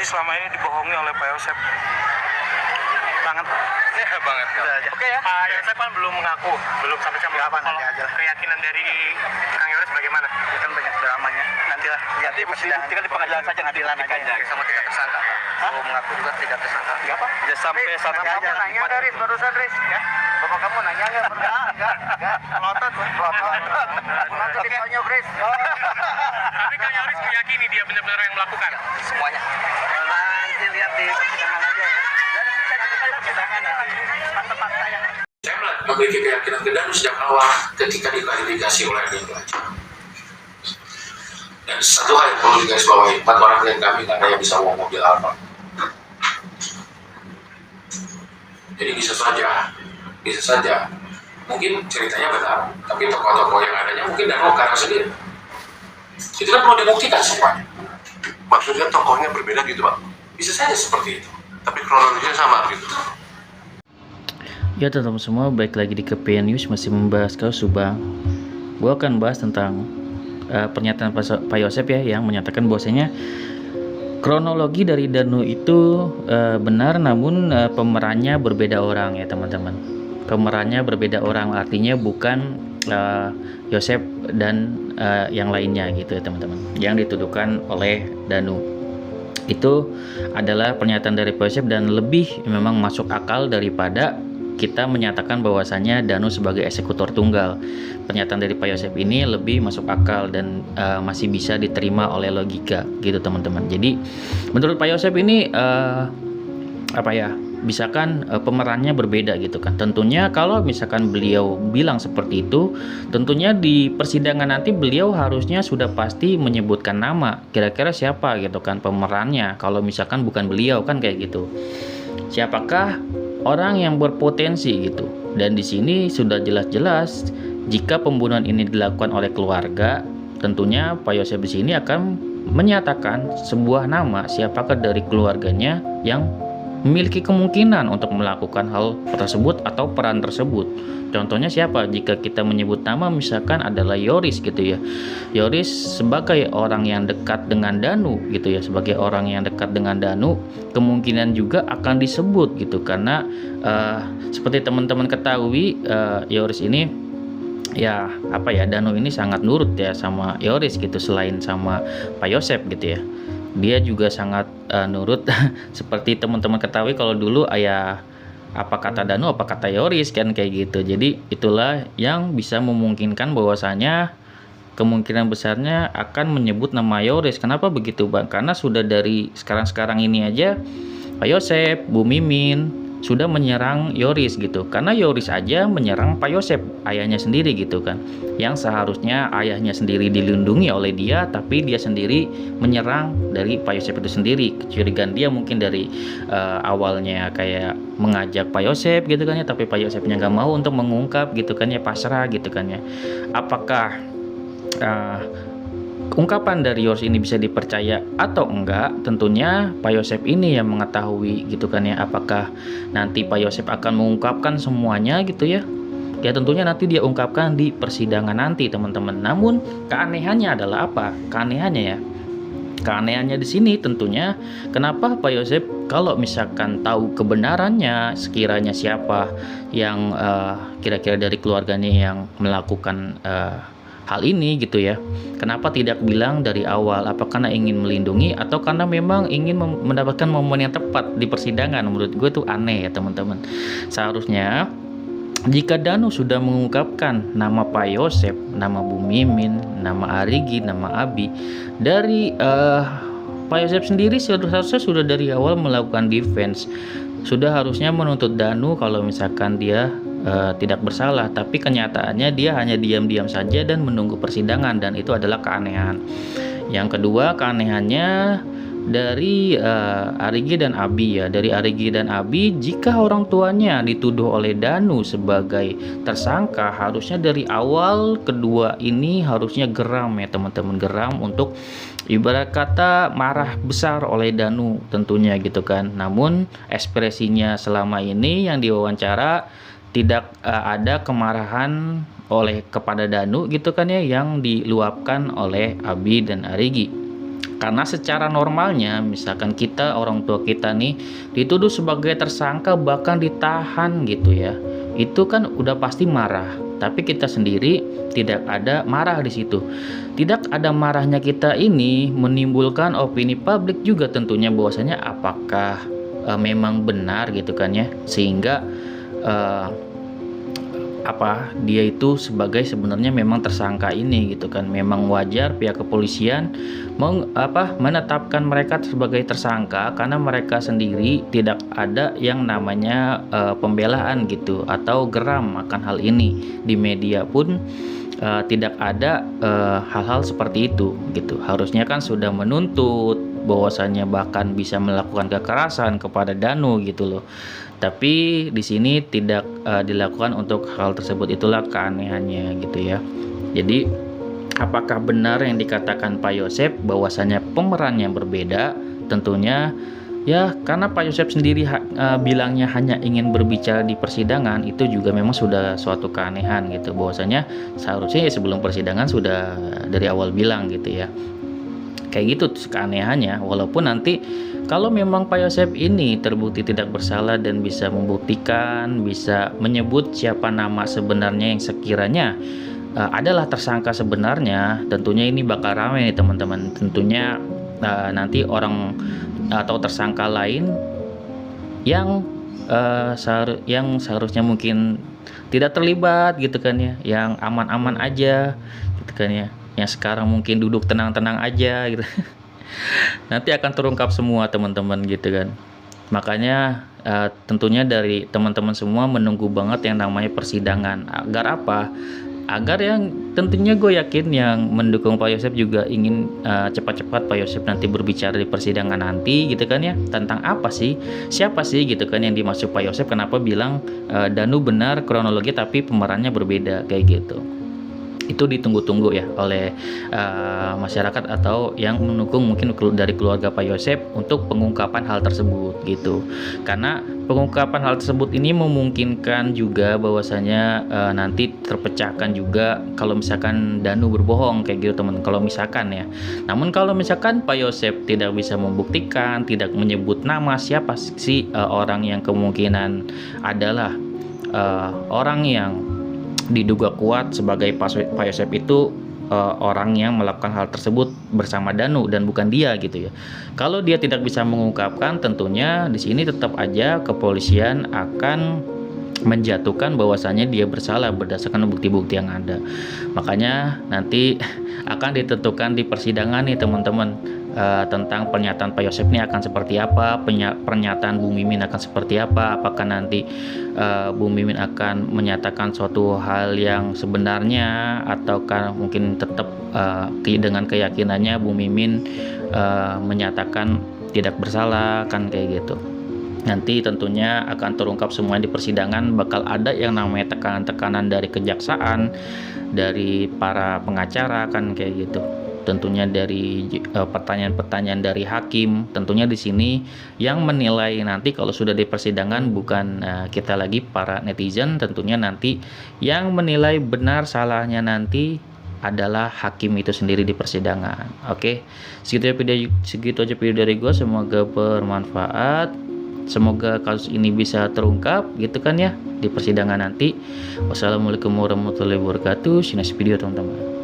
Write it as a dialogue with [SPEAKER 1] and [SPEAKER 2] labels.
[SPEAKER 1] selama ini dibohongi oleh Pak Yosep. Banget.
[SPEAKER 2] Ya banget.
[SPEAKER 1] Oke ya. Pak Yosep kan belum mengaku, belum sama-sama mengaku. Kalau keyakinan dari Kang Yoris bagaimana?
[SPEAKER 2] Itu kan banyak dramanya. Nantilah lihat di persidangan.
[SPEAKER 1] Tinggal di pengadilan saja, pengadilan aja.
[SPEAKER 2] Sama tidak tersangka. Belum mengaku juga tidak tersangka.
[SPEAKER 1] Apa?
[SPEAKER 2] Ya sampai sana
[SPEAKER 1] Kamu nanya nggak, Riz? Barusan, Riz? Ya? Bapak kamu nanya nggak? Enggak. Melotot. Oke. Tanya, Riz. Tapi Kang Yoris meyakini dia benar-benar yang melakukan?
[SPEAKER 2] semuanya. Nanti lihat di persidangan aja ya.
[SPEAKER 1] Persidangan nanti. Fakta-fakta yang
[SPEAKER 3] Saya memiliki keyakinan ke Danu sejak awal ketika diklarifikasi oleh Adik Pelajar. Dan satu hal yang perlu digarisbawahi, 4 orang klien kami nggak ada yang bisa bawa mobil Alfa. Jadi bisa saja, mungkin ceritanya benar, tapi tokoh-tokoh yang adanya mungkin Danu karang sendiri. Itu kan perlu dibuktikan semuanya.
[SPEAKER 4] Maksudnya tokohnya berbeda gitu Pak?
[SPEAKER 3] Bisa saja seperti itu.
[SPEAKER 4] Tapi kronologisnya sama gitu?
[SPEAKER 5] Ya teman-teman semua, baik lagi di KPN News masih membahas kasus Subang. Gue akan bahas tentang pernyataan Pak Yosep ya, yang menyatakan bahwasanya kronologi dari Danu itu benar, namun pemerannya berbeda orang ya teman-teman. Pemerannya berbeda orang, artinya bukan Yosep dan yang lainnya gitu ya teman-teman, yang dituduhkan oleh Danu. Itu adalah pernyataan dari Pak Yosep dan lebih memang masuk akal daripada kita menyatakan bahwasannya Danu sebagai eksekutor tunggal. Pernyataan dari Pak Yosep ini lebih masuk akal dan masih bisa diterima oleh logika gitu teman-teman. Jadi menurut Pak Yosep ini misalkan pemerannya berbeda gitu kan. Tentunya kalau misalkan beliau bilang seperti itu, tentunya di persidangan nanti beliau harusnya sudah pasti menyebutkan nama, kira-kira siapa gitu kan pemerannya. Kalau misalkan bukan beliau kan kayak gitu. Siapakah orang yang berpotensi gitu. Dan di sini sudah jelas-jelas jika pembunuhan ini dilakukan oleh keluarga, tentunya Pak Yosep di sini akan menyatakan sebuah nama siapakah dari keluarganya yang memiliki kemungkinan untuk melakukan hal tersebut atau peran tersebut. Contohnya siapa? Jika kita menyebut nama misalkan adalah Yoris gitu ya. Yoris sebagai orang yang dekat dengan Danu gitu ya, sebagai orang yang dekat dengan Danu, kemungkinan juga akan disebut gitu karena seperti teman-teman ketahui Yoris ini ya Danu ini sangat nurut ya sama Yoris gitu, selain sama Pak Yosep gitu ya. Dia juga sangat nurut seperti teman-teman ketahui kalau dulu apa kata Danu apa kata Yoris kan kayak gitu. Jadi itulah yang bisa memungkinkan bahwasanya kemungkinan besarnya akan menyebut nama Yoris. Kenapa begitu Bang? Karena sudah dari sekarang ini aja Pak Yosep, Bu Mimin sudah menyerang Yoris gitu. Karena Yoris aja menyerang Pak Yosep, ayahnya sendiri gitu kan. Yang seharusnya ayahnya sendiri dilindungi oleh dia, tapi dia sendiri menyerang dari Pak Yosep itu sendiri. Kecurigaan dia mungkin dari awalnya kayak mengajak Pak Yosep gitu kan ya, tapi Pak Yosepnya nggak mau untuk mengungkap gitu kan ya, pasrah gitu kan ya. Apakah ungkapan dari Yoris ini bisa dipercaya atau enggak? Tentunya Pak Yosep ini yang mengetahui gitu kan ya, apakah nanti Pak Yosep akan mengungkapkan semuanya gitu ya. Ya tentunya nanti dia ungkapkan di persidangan nanti teman-teman. Namun keanehannya adalah apa? Keanehannya di sini tentunya kenapa Pak Yosep kalau misalkan tahu kebenarannya sekiranya siapa yang kira-kira dari keluarganya yang melakukan hal ini gitu ya, kenapa tidak bilang dari awal? Apa karena ingin melindungi atau karena memang ingin mendapatkan momen yang tepat di persidangan? Menurut gue tuh aneh ya teman-teman. Seharusnya jika Danu sudah mengungkapkan nama Pak Yosep, nama Bu Mimin, nama Arigi, nama Abi, dari Pak Yosep sendiri seharusnya sudah dari awal melakukan defense, sudah harusnya menuntut Danu kalau misalkan dia tidak bersalah, tapi kenyataannya dia hanya diam-diam saja dan menunggu persidangan, dan itu adalah keanehan. Yang kedua keanehannya dari Arigi dan Abi ya. Dari Arigi dan Abi, jika orang tuanya dituduh oleh Danu sebagai tersangka, harusnya dari awal kedua ini harusnya geram ya teman-teman, geram untuk ibarat kata marah besar oleh Danu tentunya gitu kan. Namun ekspresinya selama ini yang diwawancara tidak ada kemarahan kepada Danu gitu kan ya, yang diluapkan oleh Abi dan Arigi. Karena secara normalnya misalkan kita, orang tua kita nih dituduh sebagai tersangka bahkan ditahan gitu ya, itu kan udah pasti marah. Tapi kita sendiri tidak ada marah di situ. Tidak ada marahnya kita ini menimbulkan opini publik juga tentunya bahwasanya apakah memang benar gitu kan ya, sehingga dia itu sebagai sebenarnya memang tersangka ini gitu kan. Memang wajar pihak kepolisian menetapkan mereka sebagai tersangka karena mereka sendiri tidak ada yang namanya pembelaan gitu atau geram akan hal ini. Di media pun tidak ada hal-hal seperti itu gitu. Harusnya kan sudah menuntut bahwasannya bahkan bisa melakukan kekerasan kepada Danu gitu loh. Tapi di sini tidak dilakukan untuk hal tersebut. Itulah keanehannya gitu ya. Jadi apakah benar yang dikatakan Pak Yosep bahwasanya pemerannya berbeda? Tentunya ya, karena Pak Yosep sendiri bilangnya hanya ingin berbicara di persidangan, itu juga memang sudah suatu keanehan gitu. Bahwasanya seharusnya ya sebelum persidangan sudah dari awal bilang gitu ya. Kayak gitu keanehannya. Walaupun nanti kalau memang Pak Yosep ini terbukti tidak bersalah dan bisa membuktikan, bisa menyebut siapa nama sebenarnya yang sekiranya adalah tersangka sebenarnya, tentunya ini bakal ramai nih teman-teman. Tentunya nanti orang atau tersangka lain yang seharusnya mungkin tidak terlibat gitu kan ya, yang aman-aman aja gitu kan ya, yang sekarang mungkin duduk tenang-tenang aja gitu. Nanti akan terungkap semua teman-teman gitu kan. Makanya tentunya dari teman-teman semua menunggu banget yang namanya persidangan. Agar apa? Agar yang tentunya gue yakin yang mendukung Pak Yosep juga ingin cepat-cepat Pak Yosep nanti berbicara di persidangan nanti gitu kan ya. Tentang apa sih? Siapa sih gitu kan yang dimaksud Pak Yosep? Kenapa bilang Danu benar kronologi tapi pemerannya berbeda kayak gitu. Itu ditunggu-tunggu ya oleh masyarakat atau yang mendukung mungkin dari keluarga Pak Yosep untuk pengungkapan hal tersebut gitu. Karena pengungkapan hal tersebut ini memungkinkan juga bahwasanya nanti terpecahkan juga kalau misalkan Danu berbohong kayak gitu teman. Kalau misalkan ya. Namun kalau misalkan Pak Yosep tidak bisa membuktikan, tidak menyebut nama siapa sih orang yang kemungkinan adalah orang yang diduga kuat sebagai Pak Yosep itu orang yang melakukan hal tersebut bersama Danu dan bukan dia gitu ya. Kalau dia tidak bisa mengungkapkan, tentunya di sini tetap aja kepolisian akan menjatuhkan bahwasannya dia bersalah berdasarkan bukti-bukti yang ada. Makanya nanti akan ditentukan di persidangan nih teman-teman, tentang pernyataan Pak Yosep ini akan seperti apa, pernyataan Bu Mimin akan seperti apa, apakah nanti Bu Mimin akan menyatakan suatu hal yang sebenarnya ataukah mungkin tetap dengan keyakinannya Bu Mimin menyatakan tidak bersalah kan kayak gitu. Nanti tentunya akan terungkap semua di persidangan. Bakal ada yang namanya tekanan-tekanan dari kejaksaan, dari para pengacara kan kayak gitu. Tentunya dari pertanyaan-pertanyaan dari hakim. Tentunya di sini yang menilai nanti kalau sudah di persidangan bukan kita lagi para netizen. Tentunya nanti yang menilai benar salahnya nanti adalah hakim itu sendiri di persidangan. Oke, segitu aja video dari gue. Semoga bermanfaat. Semoga kasus ini bisa terungkap gitu kan ya di persidangan nanti. Wassalamualaikum warahmatullahi wabarakatuh. See you next video teman-teman.